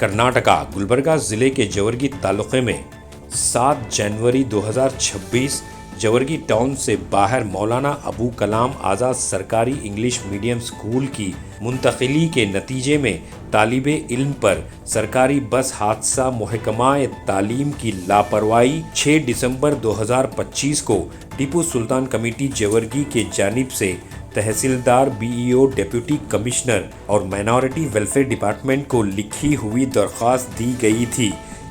कर्नाटका गुलबर्गा जिले के जवर्गी तालुके में 7 जनवरी 2026 जवर्गी टाउन से बाहर मौलाना अबू कलाम आज़ाद सरकारी इंग्लिश मीडियम स्कूल की मुंतकिली के नतीजे में तालिबे इल्म पर सरकारी बस हादसा महकमा तालीम की लापरवाही 6 दिसंबर 2025 को टीपू सुल्तान कमेटी जवर्गी के जानिब से तहसीलदार बीईओ डिप्टी कमिश्नर और माइनॉरिटी वेलफेयर डिपार्टमेंट को लिखी हुई दरख्वास्त दी गई थी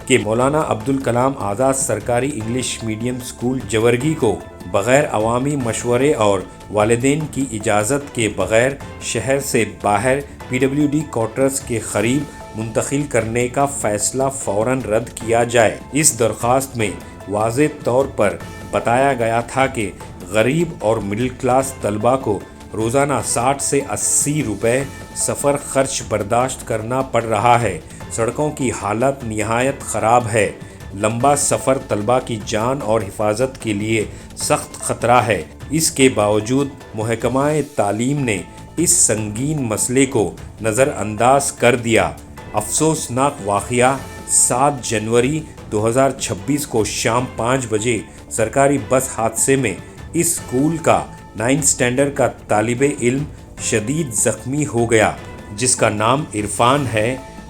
कि मौलाना अब्दुल कलाम आज़ाद सरकारी इंग्लिश मीडियम स्कूल जवर्गी को बग़ैर अवामी मशवरे और वालिदैन की इजाज़त के बग़ैर शहर से बाहर पीडब्ल्यूडी क्वार्टर्स के करीब मुंतकिल करने का फ़ैसला फ़ौरन रद्द किया जाए। इस दरख्वास्त में वाज़े तौर पर बताया गया था कि गरीब और मिडिल क्लास तलबा को रोज़ाना 60 से 80 रुपये सफ़र खर्च बर्दाश्त करना पड़ रहा है। सड़कों की हालत निहायत ख़राब है। लंबा सफ़र तलबा की जान और हिफाजत के लिए सख्त ख़तरा है। इसके बावजूद महकमा तालीम ने इस संगीन मसले को नज़रअंदाज कर दिया। अफसोसनाक वाक़या 7 जनवरी 2026 को शाम 5 बजे सरकारी बस हादसे में इस स्कूल का 9th स्टैंडर्ड का तालिबे इल्म शदीद ज़ख्मी हो गया, जिसका नाम इरफान है,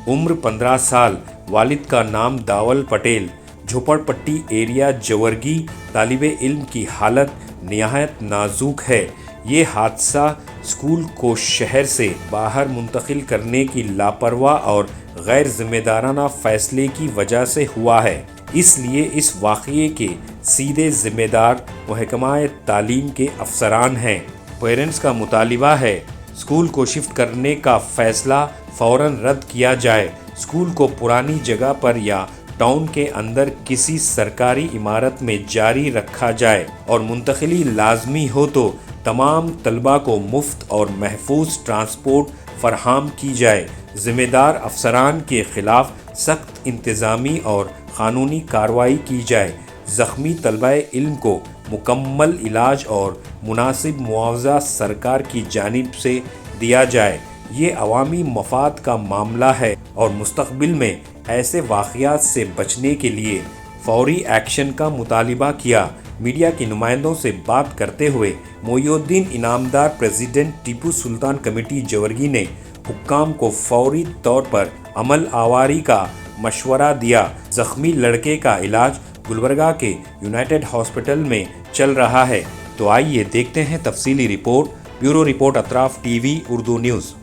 उम्र 15 साल, वालिद का नाम दावल पटेल, झोपड़पट्टी एरिया जवर्गी। तालिबे इल्म की हालत निहायत नाजुक है। ये हादसा स्कूल को शहर से बाहर मुंतकिल करने की लापरवाह और गैर जिम्मेदाराना फ़ैसले की वजह से हुआ है। इसलिए इस वाक़ये के सीधे ज़िम्मेदार महकमा तालीम के अफसरान हैं। पेरेंट्स का मुतालिबा है स्कूल को शिफ्ट करने का फ़ैसला फ़ौरन रद्द किया जाए। स्कूल को पुरानी जगह पर या टाउन के अंदर किसी सरकारी इमारत में जारी रखा जाए और मुंतकिली लाजमी हो तो तमाम तलबा को मुफ्त और महफूज ट्रांसपोर्ट फराहम की जाए। ज़िम्मेदार अफसरान के ख़िलाफ़ सख्त इंतज़ामी और क़ानूनी कार्रवाई की जाए। ज़ख्मी तलबाए इल्म को मुकम्मल इलाज और मुनासिब मुआवजा सरकार की जानिब से दिया जाए। ये अवामी मफाद का मामला है और मुस्तक़बिल में ऐसे वाक़यात से बचने के लिए फ़ौरी एक्शन का मुतालिबा किया। मीडिया के नुमाइंदों से बात करते हुए मोइनुद्दीन इनामदार प्रेसिडेंट टीपू सुल्तान कमेटी जवर्गी ने हुक्काम को फ़ौरी तौर पर अमल आवारी का मशवरा दिया। ज़ख्मी लड़के का इलाज गुलबर्गा के यूनाइटेड हॉस्पिटल में चल रहा है। तो आइए देखते हैं तफसीली report. Bureau report Atraf TV Urdu news.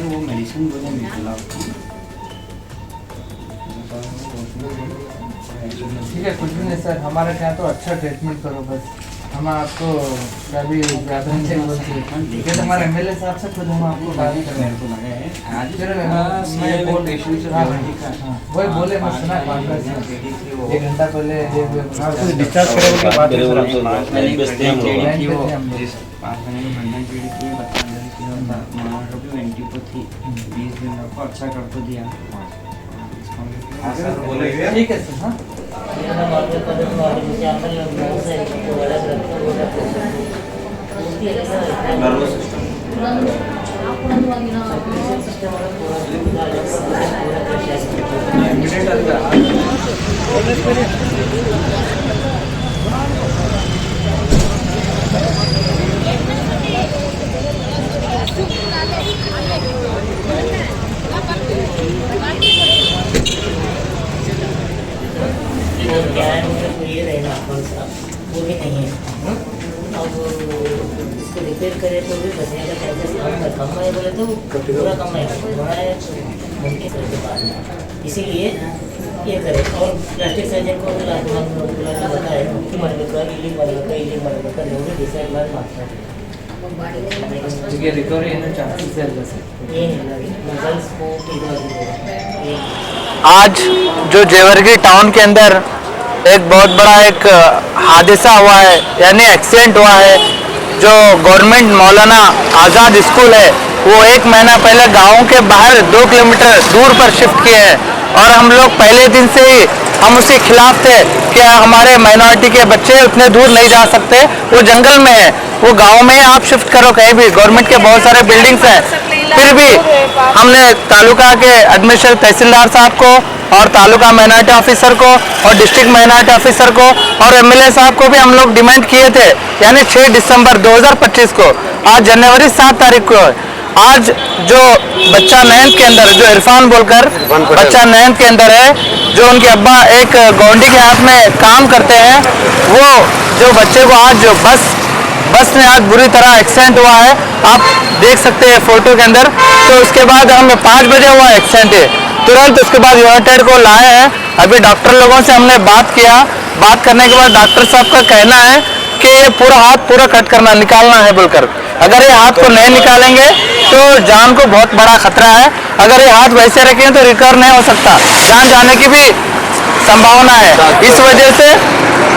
वो मेडिसिन ठीक है, कुछ भी नहीं सर, हमारे यहाँ तो अच्छा ट्रीटमेंट करो बस। हम आपको कभी ज़्यादा नहीं बोलते हैं। हमारे एमएलए साहब से खुद हम आपको बात करें। वही बोले, मैं सुना कॉन्फ्रेंस में 1 घंटा पहले डिस्चार्ज करने के बाद 5 महीने की 20 दिन आपको अच्छा कर तो दिया। ठीक है सर। हाँ ये रहेगा वो भी नहीं है। अब इसको रिपेयर करें तो भी बचने का चांसेस कम है। बोले तो पूरा कम है, थोड़ा है मुमकिन करके बाद, इसीलिए ये करें। और प्लास्टिक सर्जन को बताए इलिंग मरने का जो भी डिसाइड मारता है रिकवरी आज जो जेवर्गी टाउन के अंदर एक बहुत बड़ा एक हादसा हुआ है, यानी एक्सीडेंट हुआ है। जो गवर्नमेंट मौलाना आज़ाद स्कूल है वो 1 महीना पहले गांव के बाहर 2 किलोमीटर दूर पर शिफ्ट किए हैं और हम लोग पहले दिन से ही हम उसके खिलाफ थे कि हमारे माइनॉरिटी के बच्चे उतने दूर नहीं जा सकते, वो जंगल में है, वो गांव में आप शिफ्ट करो कहीं भी। गवर्नमेंट के बहुत सारे बिल्डिंग्स हैं, फिर भी हमने तालुका के एडमिनिस्ट्रेटिव तहसीलदार साहब को और तालुका माइनॉरिटी ऑफिसर को और डिस्ट्रिक्ट माइनॉरिटी ऑफिसर को और एमएलए साहब को भी हम लोग डिमांड किए थे, यानी 6 दिसंबर 2025 को। आज जनवरी 7 तारीख को है। आज जो बच्चा 9th के अंदर, जो इरफान बोलकर बच्चा 9th के अंदर है, जो उनके अब्बा एक गौंडी के हाथ में काम करते हैं, वो जो बच्चे को आज जो बस में आज बुरी तरह एक्सीडेंट हुआ है, आप देख सकते हैं फोटो के अंदर। तो उसके बाद हमें 5 बजे हुआ एक्सीडेंट है, तुरंत उसके बाद यूनाइटेड को लाए हैं। अभी डॉक्टर लोगों से हमने बात किया, बात करने के बाद डॉक्टर साहब का कहना है कि ये पूरा हाथ पूरा कट करना, निकालना है बोलकर। अगर ये हाथ को नहीं निकालेंगे तो जान को बहुत बड़ा खतरा है। अगर ये हाथ वैसे रखें तो रिकवर नहीं हो सकता, जान जाने की भी संभावना है। इस वजह से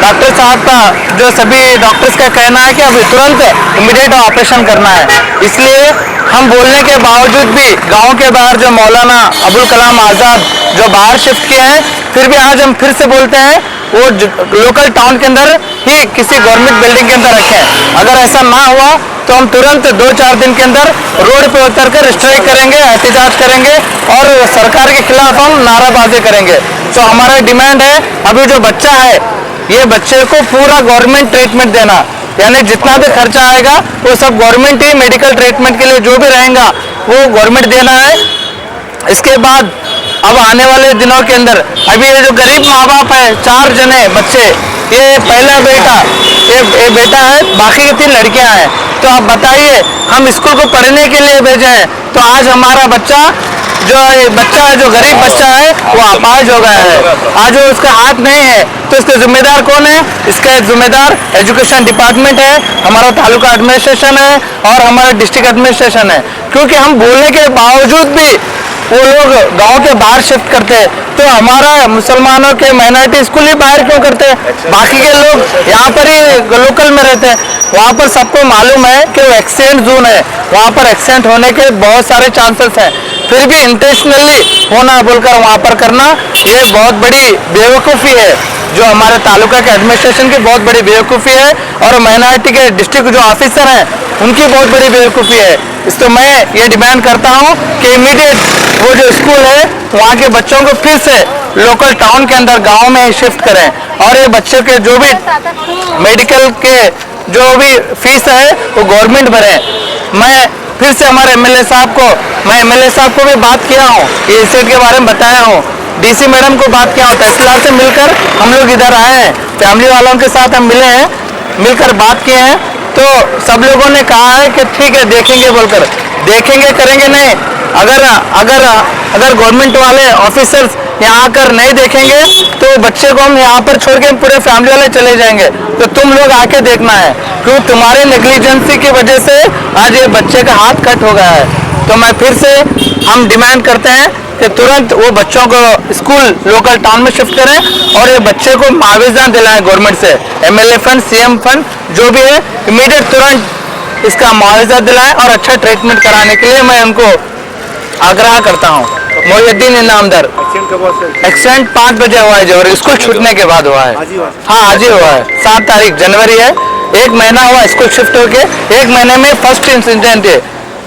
डॉक्टर साहब का जो सभी डॉक्टर्स का कहना है कि अभी तुरंत इमीडिएट ऑपरेशन करना है। इसलिए हम बोलने के बावजूद भी गांव के बाहर जो मौलाना अबुल कलाम आज़ाद जो बाहर शिफ्ट किए हैं, फिर भी आज हम फिर से बोलते हैं वो लोकल टाउन के अंदर ही किसी गवर्नमेंट बिल्डिंग के अंदर रखें। अगर ऐसा ना हुआ तो हम तुरंत 2-4 दिन के अंदर रोड पे उतर कर स्ट्राइक करेंगे, एहतजाज करेंगे और सरकार के खिलाफ हम नाराबाजी करेंगे। तो हमारा डिमांड है, अभी जो बच्चा है ये बच्चे को पूरा गवर्नमेंट ट्रीटमेंट देना, यानी जितना भी खर्चा आएगा वो सब गवर्नमेंट ही मेडिकल ट्रीटमेंट के लिए जो भी रहेगा वो गवर्नमेंट देना है। इसके बाद अब आने वाले दिनों के अंदर अभी ये जो गरीब माँ बाप है, 4 जने बच्चे, ये पहला बेटा ये बेटा है, बाकी की 3 लड़कियां हैं। तो आप बताइए, हम स्कूल को पढ़ने के लिए भेजे हैं, तो आज हमारा बच्चा जो गरीब बच्चा है वो अपाहिज हो गया है। आज वो उसका हाथ नहीं है तो इसके जिम्मेदार कौन है? इसका जिम्मेदार एजुकेशन डिपार्टमेंट है, हमारा तालुका एडमिनिस्ट्रेशन है और हमारा डिस्ट्रिक्ट एडमिनिस्ट्रेशन है। क्योंकि हम बोलने के बावजूद भी वो लोग गांव के बाहर शिफ्ट करते हैं, तो हमारा मुसलमानों के माइनॉरिटी स्कूल ही बाहर क्यों करते हैं? बाकी के लोग यहाँ पर ही लोकल में रहते हैं। वहाँ पर सबको मालूम है कि वो एक्सीडेंट जोन है, वहाँ पर एक्सीडेंट होने के बहुत सारे चांसेस हैं, फिर भी इंटेंशनली होना बोलकर वहाँ पर करना, ये बहुत बड़ी बेवकूफ़ी है। जो हमारे तालुका के एडमिनिस्ट्रेशन की बहुत बड़ी बेवकूफ़ी है और माइनॉरिटी के डिस्ट्रिक्ट जो ऑफिसर हैं उनकी बहुत बड़ी बेवकूफ़ी है। इस तो मैं ये डिमांड करता हूँ कि इमीडिएट वो जो स्कूल है वहाँ के बच्चों को फिर से लोकल टाउन के अंदर गांव में ही शिफ्ट करें और ये बच्चे के जो भी मेडिकल के जो भी फीस है वो गवर्नमेंट भरे। मैं फिर से हमारे एमएलए साहब को भी बात किया हूँ, ये इंसिडेंट के बारे में बताया हूँ, डीसी मैडम को बात किया हूँ, तहसीलदार से मिलकर हम लोग इधर आए हैं, फैमिली वालों के साथ हम मिले हैं, मिलकर बात किए हैं। तो सब लोगों ने कहा है कि ठीक है देखेंगे बोलकर, देखेंगे करेंगे नहीं। अगर गवर्नमेंट वाले ऑफिसर्स यहाँ आकर नहीं देखेंगे तो बच्चे को हम यहाँ पर छोड़ के पूरे फैमिली वाले चले जाएंगे। तो तुम लोग आके देखना है, क्योंकि तुम्हारे नेग्लिजेंसी की वजह से आज ये बच्चे का हाथ कट हो गया है। तो मैं फिर से हम डिमांड करते हैं कि तुरंत वो बच्चों को स्कूल लोकल टाउन में शिफ्ट करें और ये बच्चे को मुआवजा दिलाएं गवर्नमेंट से, एमएलए फंड, सीएम फंड जो भी है, इमीडिएट तुरंत इसका मुआवजा दिलाएं और अच्छा ट्रीटमेंट कराने के लिए मैं उनको आग्रह करता हूँ। मोहिउद्दीन इनामदार। एक्सीडेंट 5 बजे हुआ है और स्कूल छूटने के बाद हुआ है। हाँ आज ही हुआ है, 7 तारीख जनवरी है, 1 महीना हुआ स्कूल शिफ्ट होके, 1 महीने में फर्स्ट इंसिडेंट है।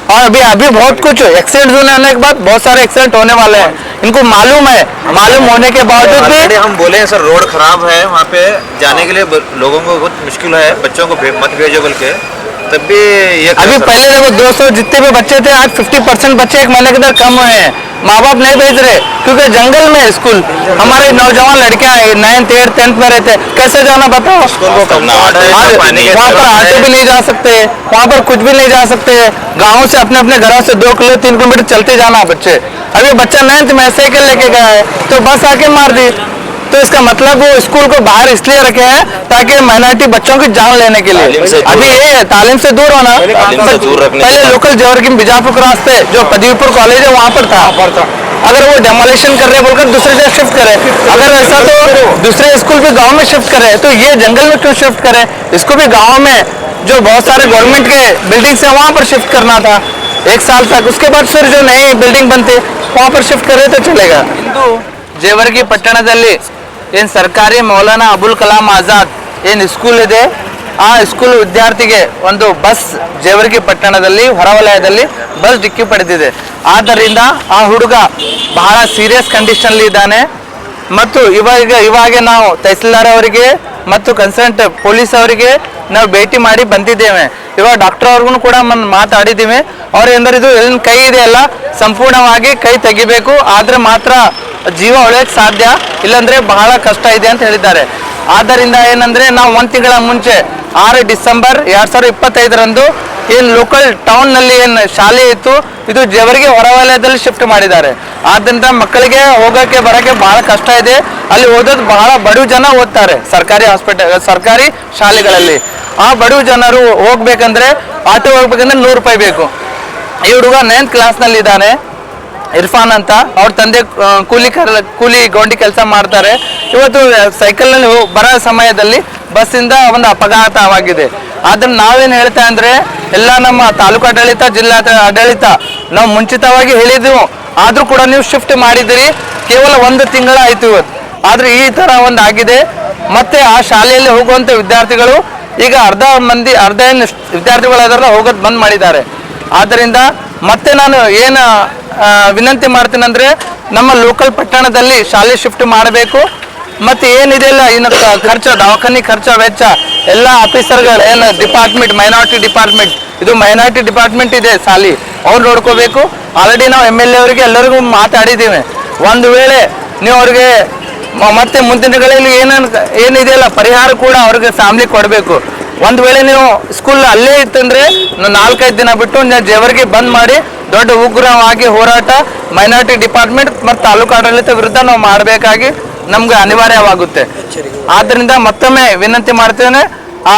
और अभी बहुत कुछ एक्सीडेंट होने के बाद बहुत सारे एक्सीडेंट होने वाले हैं, इनको मालूम है, मालूम होने के बावजूद भी हम बोले हैं सर रोड खराब है, वहाँ पे जाने के लिए लोगों को बहुत मुश्किल है, बच्चों को मत भेजो बोल के, तब भी ये अभी पहले देखो 200 जितने भी बच्चे थे आज 50% बच्चे 1 महीने के अंदर कम हुए हैं। माँ बाप नहीं भेज रहे क्योंकि जंगल में स्कूल, हमारे नौजवान लड़कियां 9th 8th 10th में रहते हैं, कैसे जाना बताओ? वहाँ पर ऑटो भी नहीं जा सकते, वहाँ पर कुछ भी नहीं जा सकते, गाँव से अपने अपने घरों से 2 किलो 3 किलोमीटर चलते जाना बच्चे। अभी बच्चा 9th में साइकिल लेके गया है तो बस आके मार दी। तो इसका मतलब वो स्कूल को बाहर इसलिए रखे हैं ताकि माइनॉरिटी बच्चों की जान लेने के लिए। अभी ये तालीम से दूर होना, पहले लोकल जवर्गी बीजापुर रास्ते जो पदवीपुर कॉलेज है वहाँ पर था, अगर वो डेमोलेशन कर रहे बोलकर दूसरे जगह शिफ्ट करे, अगर ऐसा तो दूसरे स्कूल भी गांव में शिफ्ट करे, तो ये जंगल में क्यों शिफ्ट करे? इसको भी गांव में जो बहुत सारे गवर्नमेंट के बिल्डिंग्स है वहां पर शिफ्ट करना था 1 साल तक, उसके बाद फिर जो नई बिल्डिंग बनती वहां पर शिफ्ट करे तो चलेगा। ಇಂದು ಜೇವರ್ಗಿ ಪಟ್ಟಣದಲ್ಲಿ ಏನು ಸರ್ಕಾರಿ ಮೌಲಾನಾ ಅಬುಲ್ ಕಲಾಂ ಆಜಾದ್ ಏನು ಸ್ಕೂಲ್ ಇದೆ, ಆ ಸ್ಕೂಲ್ ವಿದ್ಯಾರ್ಥಿಗೆ ಒಂದು ಬಸ್ ಜೇವರ್ಗಿ ಪಟ್ಟಣದಲ್ಲಿ ಹೊರವಲಯದಲ್ಲಿ ಬಸ್ ಡಿಕ್ಕಿ ಪಡೆದಿದೆ. ಆದ್ದರಿಂದ ಆ ಹುಡುಗ ಬಹಳ ಸೀರಿಯಸ್ ಕಂಡೀಷನ್ ಇದ್ದಾನೆ ಮತ್ತು ಇವಾಗ ನಾವು ತಹಸೀಲ್ದಾರ್ ಅವರಿಗೆ ಮತ್ತು ಕನ್ಸರ್ನ್ ಪೊಲೀಸ್ ಅವರಿಗೆ ನಾವು ಭೇಟಿ ಮಾಡಿ ಬಂದಿದ್ದೇವೆ. ಇವಾಗ ಡಾಕ್ಟರ್ ಅವ್ರಿಗೂ ಕೂಡ ಮಾತಾಡಿದ್ದೀವಿ. ಅವ್ರು ಎಂದರೆ ಇದು ಎಲ್ಲಿನ ಕೈ ಇದೆಯಲ್ಲ ಸಂಪೂರ್ಣವಾಗಿ ಕೈ ತೆಗಿಬೇಕು, ಆದ್ರೆ ಮಾತ್ರ ಜೀವ ಉಳಿಯೋಕ್ಕೆ ಸಾಧ್ಯ, ಇಲ್ಲಾಂದ್ರೆ ಬಹಳ ಕಷ್ಟ ಇದೆ ಅಂತ ಹೇಳಿದ್ದಾರೆ. ಆದ್ದರಿಂದ ಏನಂದ್ರೆ ನಾವು 1 ತಿಂಗಳ ಮುಂಚೆ 6 ಡಿಸೆಂಬರ್ 2025ರಂದು ಏನು ಲೋಕಲ್ ಟೌನ್ ನಲ್ಲಿ ಏನು ಶಾಲೆ ಇತ್ತು ಇದು ಜೇವರ್ಗಿ ಹೊರವಲಯದಲ್ಲಿ ಶಿಫ್ಟ್ ಮಾಡಿದ್ದಾರೆ. ಆದ್ದರಿಂದ ಮಕ್ಕಳಿಗೆ ಹೋಗೋಕ್ಕೆ ಬರೋಕ್ಕೆ ಬಹಳ ಕಷ್ಟ ಇದೆ. ಅಲ್ಲಿ ಓದೋದು ಬಹಳ ಬಡ ಜನ ಓದ್ತಾರೆ ಸರ್ಕಾರಿ ಶಾಲೆಗಳಲ್ಲಿ. ಆ ಬಡ ಜನರು ಹೋಗ್ಬೇಕಂದ್ರೆ ಆಟೋ ಹೋಗ್ಬೇಕಂದ್ರೆ 100 ರೂಪಾಯಿ ಬೇಕು. ಈ ಹುಡುಗ 9th ಕ್ಲಾಸ್ನಲ್ಲಿ ಇದ್ದಾನೆ, ಇರ್ಫಾನ್ ಅಂತ. ಅವ್ರ ತಂದೆ ಕೂಲಿ ಗೌಂಡಿ ಕೆಲಸ ಮಾಡ್ತಾರೆ. ಇವತ್ತು ಸೈಕಲ್ನಲ್ಲಿ ಬರೋ ಸಮಯದಲ್ಲಿ ಬಸ್ಸಿಂದ ಒಂದು ಅಪಘಾತವಾಗಿದೆ. ಅದನ್ನ ನಾವೇನು ಹೇಳ್ತಾ ಅಂದ್ರೆ ಎಲ್ಲ ನಮ್ಮ ತಾಲೂಕು ಆಡಳಿತ, ಜಿಲ್ಲಾ ಆಡಳಿತ ನಾವು ಮುಂಚಿತವಾಗಿ ಹೇಳಿದ್ವು, ಆದ್ರೂ ಕೂಡ ನೀವು ಶಿಫ್ಟ್ ಮಾಡಿದಿರಿ. ಕೇವಲ 1 ತಿಂಗಳ ಆಯ್ತು ಇವತ್ತು, ಆದ್ರೆ ಈ ತರ ಒಂದು ಆಗಿದೆ. ಮತ್ತೆ ಆ ಶಾಲೆಯಲ್ಲಿ ಹೋಗುವಂತ ವಿದ್ಯಾರ್ಥಿಗಳು ಈಗ ಅರ್ಧ ಏನು ವಿದ್ಯಾರ್ಥಿಗಳಾದ್ರಲ್ಲ ಹೋಗೋದು ಬಂದ್ ಮಾಡಿದ್ದಾರೆ. ಆದ್ದರಿಂದ ಮತ್ತೆ ನಾನು ಏನು ವಿನಂತಿ ಮಾಡ್ತೀನಂದ್ರೆ ನಮ್ಮ ಲೋಕಲ್ ಪಟ್ಟಣದಲ್ಲಿ ಶಾಲೆ ಶಿಫ್ಟ್ ಮಾಡಬೇಕು. ಮತ್ತೆ ಏನಿದೆಯಲ್ಲ ಇನ್ನು ಖರ್ಚು, ದವಾಖಾನೆ ಖರ್ಚು ವೆಚ್ಚ ಎಲ್ಲ ಆಫೀಸರ್ಗಳು ಏನು ಡಿಪಾರ್ಟ್ಮೆಂಟ್, ಮೈನಾರಿಟಿ ಡಿಪಾರ್ಟ್ಮೆಂಟ್, ಇದು ಮೈನಾರಿಟಿ ಡಿಪಾರ್ಟ್ಮೆಂಟ್ ಇದೆ ಶಾಲೆ, ಅವ್ರು ನೋಡ್ಕೋಬೇಕು. ಆಲ್ರೆಡಿ ನಾವು MLA ಅವರಿಗೆ ಎಲ್ಲರಿಗೂ ಮಾತಾಡಿದ್ದೀವಿ. ಒಂದು ವೇಳೆ ನೀವು ಅವ್ರಿಗೆ ಮತ್ತೆ ಮುಂದಿನ ದಿನಗಳಲ್ಲಿ ಏನಿದೆಯಲ್ಲ ಪರಿಹಾರ ಕೂಡ ಅವ್ರಿಗೆ ಫ್ಯಾಮಿಲಿ ಕೊಡಬೇಕು. ಒಂದು ವೇಳೆ ನೀವು ಸ್ಕೂಲ್ ಅಲ್ಲೇ ಇತ್ತಂದ್ರೆ 4-5 ದಿನ ಬಿಟ್ಟು ಜೇವರ್ಗಿ ಬಂದ್ ಮಾಡಿ ದೊಡ್ಡ ಉಗ್ರವಾಗಿ ಹೋರಾಟ ಮೈನಾರಿಟಿ ಡಿಪಾರ್ಟ್ಮೆಂಟ್ ಮತ್ತು ತಾಲೂಕು ಆಡಳಿತ ವಿರುದ್ಧ ನಾವು ಮಾಡಬೇಕಾಗಿ ನಮ್ಗೆ ಅನಿವಾರ್ಯವಾಗುತ್ತೆ. ಆದ್ದರಿಂದ ಮತ್ತೊಮ್ಮೆ ವಿನಂತಿ ಮಾಡ್ತೇನೆ, ಆ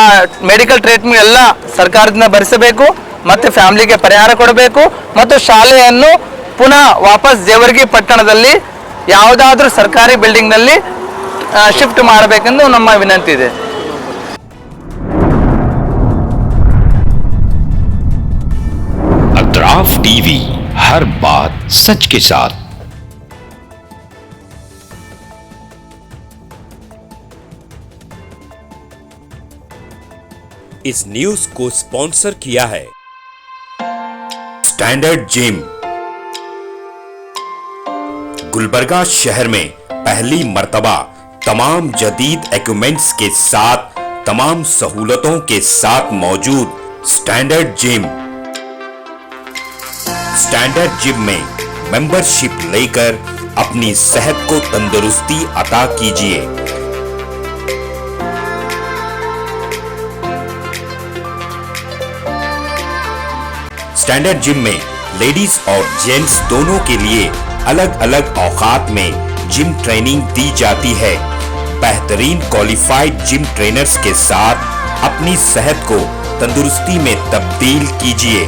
ಮೆಡಿಕಲ್ ಟ್ರೀಟ್ಮೆಂಟ್ ಎಲ್ಲ ಸರ್ಕಾರದಿಂದ ಭರಿಸಬೇಕು, ಮತ್ತೆ ಫ್ಯಾಮಿಲಿಗೆ ಪರಿಹಾರ ಕೊಡಬೇಕು, ಮತ್ತು ಶಾಲೆಯನ್ನು ಪುನಃ ವಾಪಸ್ ಜೇವರ್ಗಿ ಪಟ್ಟಣದಲ್ಲಿ ಯಾವುದಾದ್ರೂ ಸರ್ಕಾರಿ ಬಿಲ್ಡಿಂಗ್ನಲ್ಲಿ ಶಿಫ್ಟ್ ಮಾಡಬೇಕೆಂದು ನಮ್ಮ ವಿನಂತಿ ಇದೆ. अतराफ टीवी, हर बात सच के साथ। इस न्यूज को स्पॉन्सर किया है स्टैंडर्ड जिम। गुलबर्गा शहर में पहली मर्तबा तमाम जदीद इक्विपमेंट्स के साथ, तमाम सहूलतों के साथ मौजूद स्टैंडर्ड जिम। स्टैंडर्ड जिम में मेंबरशिप लेकर अपनी सेहत को तंदुरुस्ती अता कीजिए। स्टैंडर्ड जिम में लेडीज और जेंट्स दोनों के लिए अलग अलग औकात में जिम ट्रेनिंग दी जाती है। बेहतरीन क्वालिफाइड जिम ट्रेनर्स के साथ अपनी सेहत को तंदुरुस्ती में तब्दील कीजिए।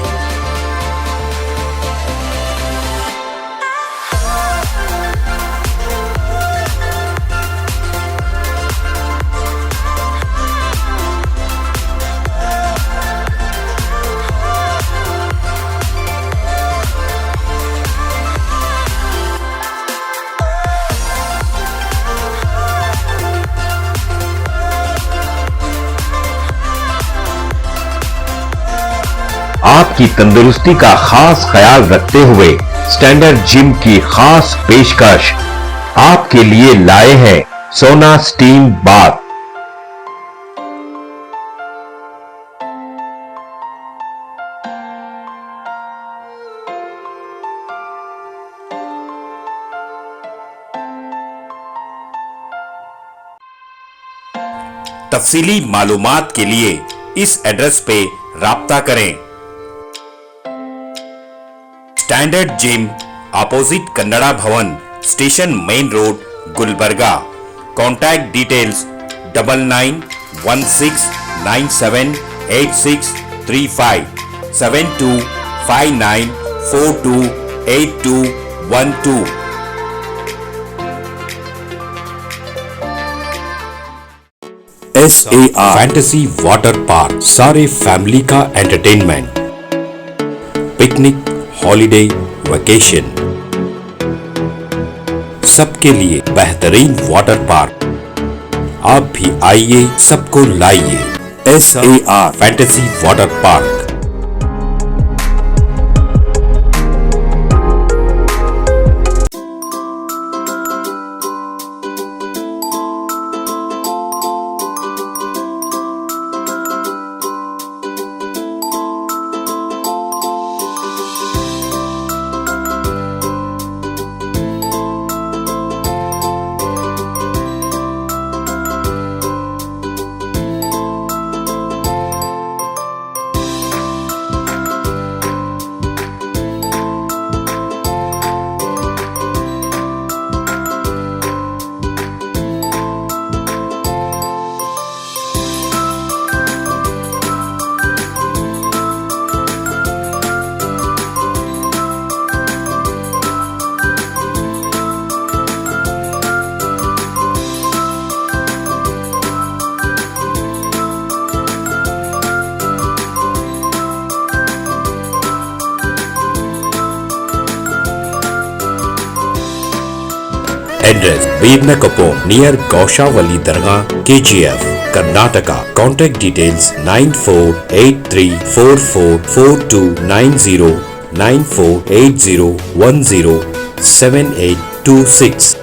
आपकी तंदुरुस्ती का खास ख्याल रखते हुए स्टैंडर्ड जिम की खास पेशकश आपके लिए लाए हैं सोना स्टीम बाथ। तफसीली मालूमात के लिए इस एड्रेस पे राब्ता करें। स्टैंडर्ड जिम, अपोजिट कन्नड़ा भवन, station main road, Gulbarga. Contact details 9916978635 7259428212 SAR fantasy water park, सारे फैमिली का एंटरटेनमेंट, पिकनिक, हॉलिडे, वेकेशन, सबके लिए बेहतरीन वाटर पार्क। आप भी आइए, सबको लाइए। SAR fantasy water park. Address Veernakapur near Gaushavali Dargah, KGF, Karnataka. Contact details 9483444290 9480107826.